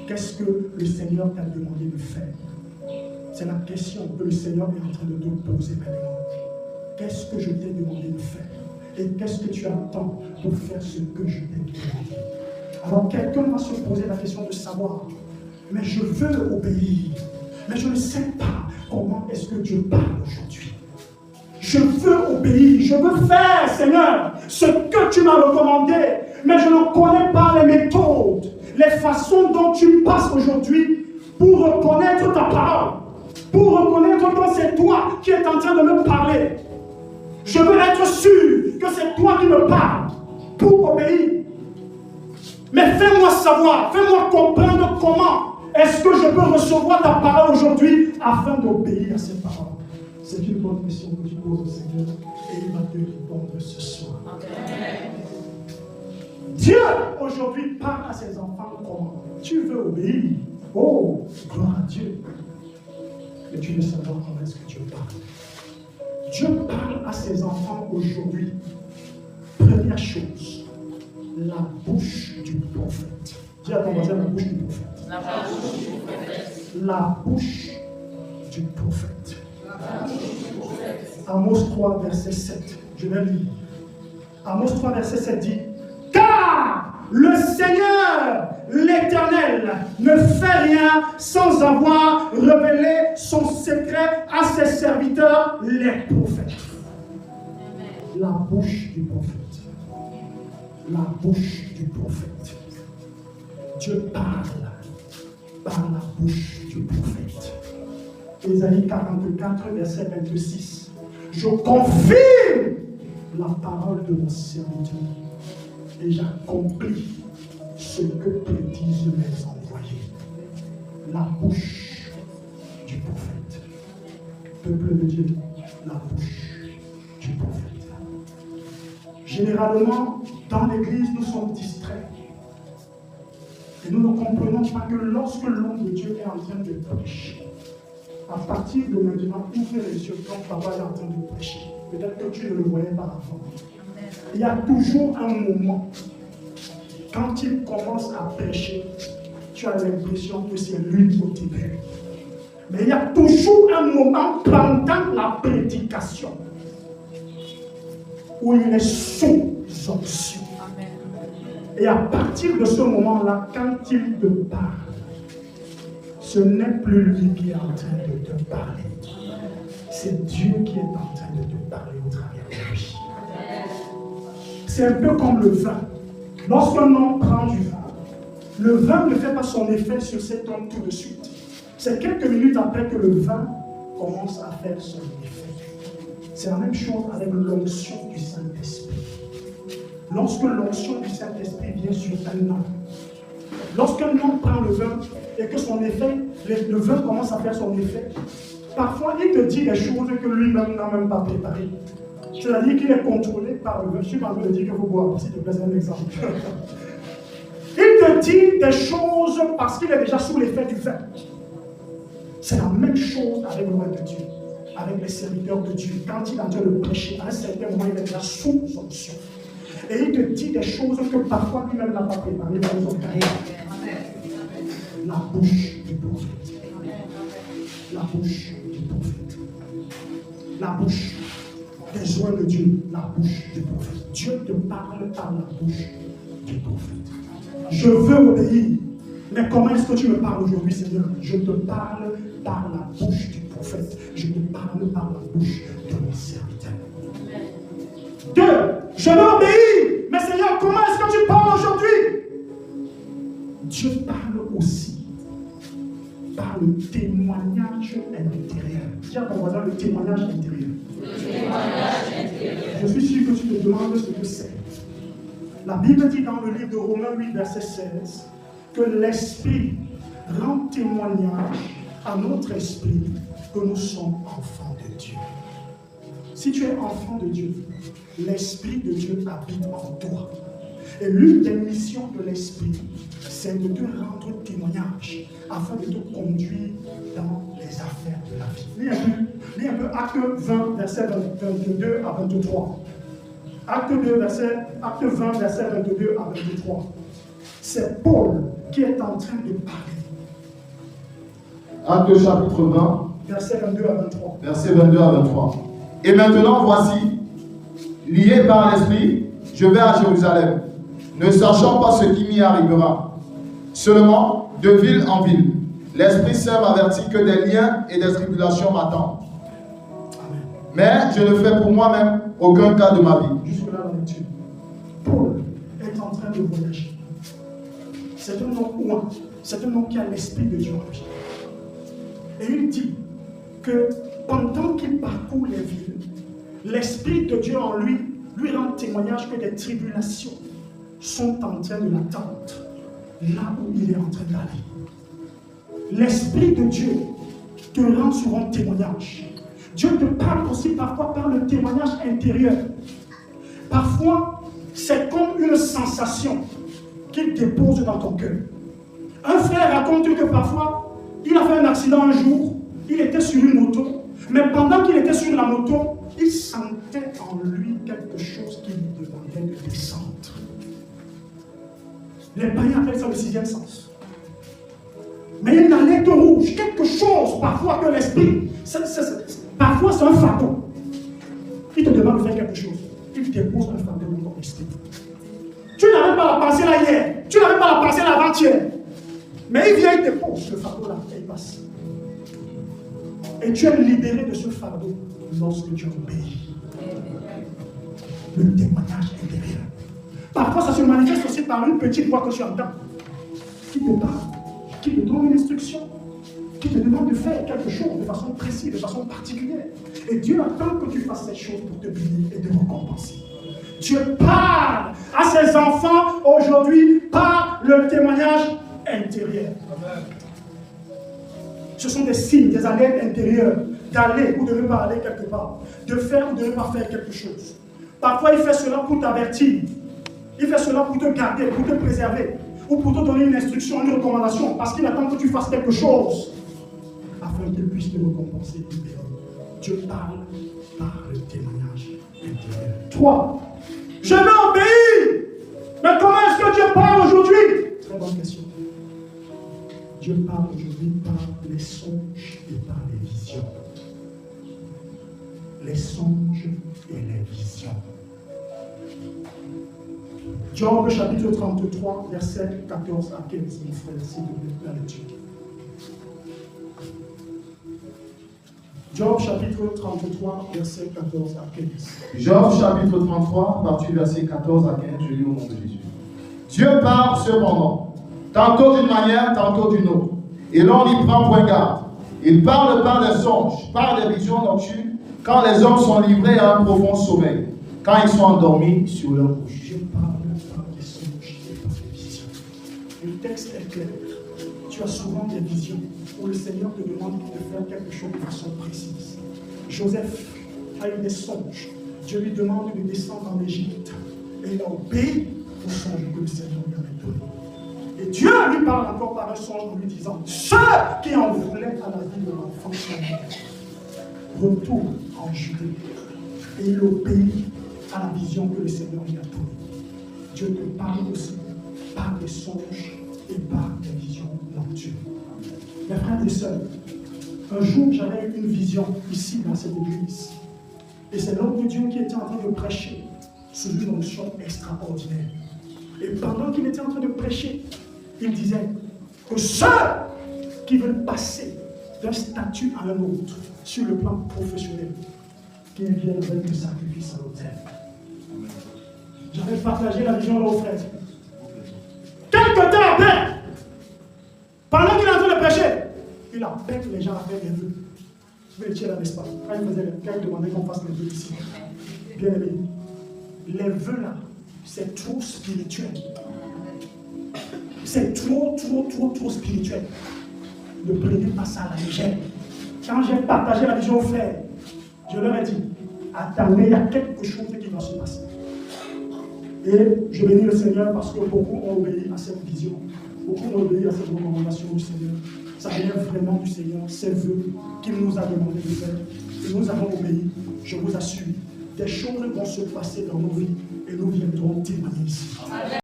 Qu'est-ce que le Seigneur t'a demandé de faire? C'est la question que le Seigneur est en train de te poser maintenant. Qu'est-ce que je t'ai demandé de faire? Et qu'est-ce que tu attends pour faire ce que je t'ai demandé? Alors quelqu'un va se poser la question de savoir, mais je veux obéir, mais je ne sais pas comment est-ce que Dieu parle aujourd'hui. Je veux obéir, je veux faire, Seigneur, ce que tu m'as recommandé, mais je ne connais pas les méthodes, les façons dont tu passes aujourd'hui pour reconnaître ta parole, pour reconnaître que c'est toi qui es en train de me parler. Je veux être sûr que c'est toi qui me parles pour obéir. Mais fais-moi savoir, fais-moi comprendre comment est-ce que je peux recevoir ta parole aujourd'hui afin d'obéir à cette parole. C'est une bonne question que tu poses au Seigneur et il va te répondre ce soir. Amen. Dieu aujourd'hui parle à ses enfants comment? Tu veux obéir? Oh, gloire à Dieu. Mais tu veux savoir comment est-ce que Dieu parle. Dieu parle à ses enfants aujourd'hui. Première chose, la bouche du prophète. Dis à ton voisin la bouche du prophète. La bouche du prophète. La bouche du prophète. Amos 3, verset 7. Je vais lire. Amos 3, verset 7 dit: car le Seigneur, l'Éternel, ne fait rien sans avoir révélé son secret à ses serviteurs, les prophètes. La bouche du prophète. La bouche du prophète. Dieu parle par la bouche du prophète. Ésaïe 44, verset 26. Je confirme la parole de mon serviteur et j'accomplis ce que prédisent mes envoyés. La bouche du prophète. Peuple de Dieu, la bouche du prophète. Généralement, dans l'église, nous sommes distraits. Et nous ne comprenons pas que lorsque l'homme de Dieu est en train de prêcher, à partir de maintenant, ouvrez les yeux quand papa est en train de prêcher. Peut-être que tu ne le voyais pas avant. Il y a toujours un moment, quand il commence à prêcher, tu as l'impression que c'est lui au début. Mais il y a toujours un moment pendant la prédication où il est sous onction. Et à partir de ce moment-là, quand il te parle, ce n'est plus lui qui est en train de te parler. C'est Dieu qui est en train de te parler au travers de lui. C'est un peu comme le vin. Lorsqu'un homme prend du vin, le vin ne fait pas son effet sur cet homme tout de suite. C'est quelques minutes après que le vin commence à faire son effet. C'est la même chose avec l'onction du Saint-Esprit. Lorsque l'onction du Saint-Esprit vient sur un homme, lorsqu'un homme prend le vin et que son effet, le vin commence à faire son effet, parfois il te dit des choses que lui-même n'a même pas préparées. C'est-à-dire qu'il est contrôlé par le vin. Je suis pas en train de dire qu'il faut boire, s'il te plaît, c'est un exemple. Il te dit des choses parce qu'il est déjà sous l'effet du vin. C'est la même chose avec l'homme de Dieu, avec les serviteurs de Dieu. Quand il est en train de prêcher, à un certain moment, il est déjà sous onction. Et il te dit des choses que parfois lui-même n'a pas préparées dans son carrière. La bouche du prophète. La bouche du prophète. La bouche des oies de Dieu. La bouche du prophète. Dieu te parle par la bouche du prophète. Je veux obéir. Mais comment est-ce que tu me parles aujourd'hui, Seigneur? Je te parle par la bouche du prophète. Je te parle par la bouche de mon serviteur. 2. Je veux obéir. Mais Seigneur, comment est-ce que tu parles aujourd'hui? Dieu parle aussi par le témoignage intérieur. Dis à ton voisin le témoignage intérieur. Le témoignage intérieur. Je suis sûr que tu te demandes ce que c'est. La Bible dit dans le livre de Romains 8, verset 16, que l'Esprit rend témoignage à notre esprit que nous sommes enfants de Dieu. Si tu es enfant de Dieu, l'Esprit de Dieu habite en toi. Et l'une des missions de l'Esprit, c'est de te rendre témoignage afin de te conduire dans les affaires de la vie. Lis un peu Acte 20, verset 22 à 23. Acte 20, verset 22 à 23. C'est Paul qui est en train de parler. Actes chapitre 20, versets 22 à 23. versets 22 à 23. Et maintenant, voici, lié par l'Esprit, je vais à Jérusalem, ne sachant pas ce qui m'y arrivera. Seulement, de ville en ville, l'Esprit Saint m'avertit que des liens et des tribulations m'attendent. Mais je ne fais pour moi-même aucun cas de ma vie. Jusque-là dans l'étude. Paul est en train de voyager. C'est un homme ouin. C'est un homme qui a l'Esprit de Dieu en lui. Et il dit que pendant qu'il parcourt les villes, l'Esprit de Dieu en lui rend témoignage que des tribulations sont en train de l'attendre là où il est en train d'aller. L'Esprit de Dieu te rend souvent témoignage. Dieu te parle aussi parfois par le témoignage intérieur. Parfois, c'est comme une sensation qu'il dépose dans ton cœur. Un frère raconte que parfois, il a fait un accident un jour, il était sur une moto, mais pendant qu'il était sur la moto, il sentait en lui quelque chose qui lui demandait de descendre. Les païens appellent ça le sixième sens. Mais il y a une alerte rouge, quelque chose parfois que l'esprit, parfois c'est un fardeau. Il te demande de faire quelque chose, il dépose un fardeau dans ton esprit. Tu n'avais pas la pensée là hier, tu n'avais pas la pensée là avant-hier. Mais il vient, il dépose le fardeau là, et il passe. Et tu es libéré de ce fardeau lorsque tu obéis. Le témoignage intérieur. Parfois, ça se manifeste aussi par une petite voix que tu entends, qui te parle, qui te donne une instruction, qui te demande de faire quelque chose de façon précise, de façon particulière. Et Dieu attend que tu fasses cette chose pour te bénir et te récompenser. Dieu parle à ses enfants aujourd'hui par le témoignage intérieur. Amen. Ce sont des signes, des alertes intérieures d'aller ou de ne pas aller quelque part, de faire ou de ne pas faire quelque chose. Parfois, il fait cela pour t'avertir, il fait cela pour te garder, pour te préserver, ou pour te donner une instruction, une recommandation, parce qu'il attend que tu fasses quelque chose, afin qu'il puisse te récompenser. Dieu parle par le témoignage intérieur. 3. Je vais obéir. Mais comment est-ce que Dieu parle aujourd'hui? Très bonne question. Dieu parle aujourd'hui par les songes et par les visions. Les songes et les visions. Job chapitre 33, versets 14 à 15. Mon frère, s'il vous plaît, la lecture. Job chapitre 33, versets 14 à 15. Job chapitre 33, partie verset 14 à 15, je lis au nom de Jésus. Dieu parle cependant, tantôt d'une manière, tantôt d'une autre, et l'on n'y prend point garde. Il parle par des songes, par des visions nocturnes, quand les hommes sont livrés à un profond sommeil, quand ils sont endormis sur leur couche. Dieu parle par des songes et par des visions. Le texte est clair. Tu as souvent des visions où le Seigneur te demande de faire quelque chose de façon précise. Joseph a eu des songes. Dieu lui demande de descendre en Égypte. Et il a obéi au songe que le Seigneur lui avait donné. Et Dieu lui parle encore par un songe en lui disant: ceux qui en voulaient à la vie de l'enfant sont morts. Retourne en Judée. Et il obéit à la vision que le Seigneur lui a donnée. Dieu te parle aussi par des songes et par des visions nocturnes. Mes frères et sœurs, un jour j'avais eu une vision ici dans cette église. Et c'est l'homme de Dieu qui était en train de prêcher sous une onction extraordinaire. Et pendant qu'il était en train de prêcher, il disait que ceux qui veulent passer d'un statut à un autre sur le plan professionnel, qu'ils viennent avec le sacrifice à l'autel. J'avais partagé la vision là aux frères. Quelque temps après, pendant qu'il est en train de prêcher, il appelle les gens à faire des vœux. Vous étiez là, n'est-ce pas? Quand il demandait qu'on fasse les vœux ici. Bien aimé, les vœux là, c'est trop spirituel. C'est trop spirituel. Ne prenez pas ça à la légère. Quand j'ai partagé la vision aux frères, je leur ai dit: attendez, il y a quelque chose qui va se passer. Et je bénis le Seigneur parce que beaucoup ont obéi à cette vision. Beaucoup ont obéi à cette recommandation du Seigneur. Ça vient vraiment du Seigneur, ces vœux qu'il nous a demandé de faire. Et nous avons obéi, je vous assure. Des choses vont se passer dans nos vies et nous viendrons témoigner ici.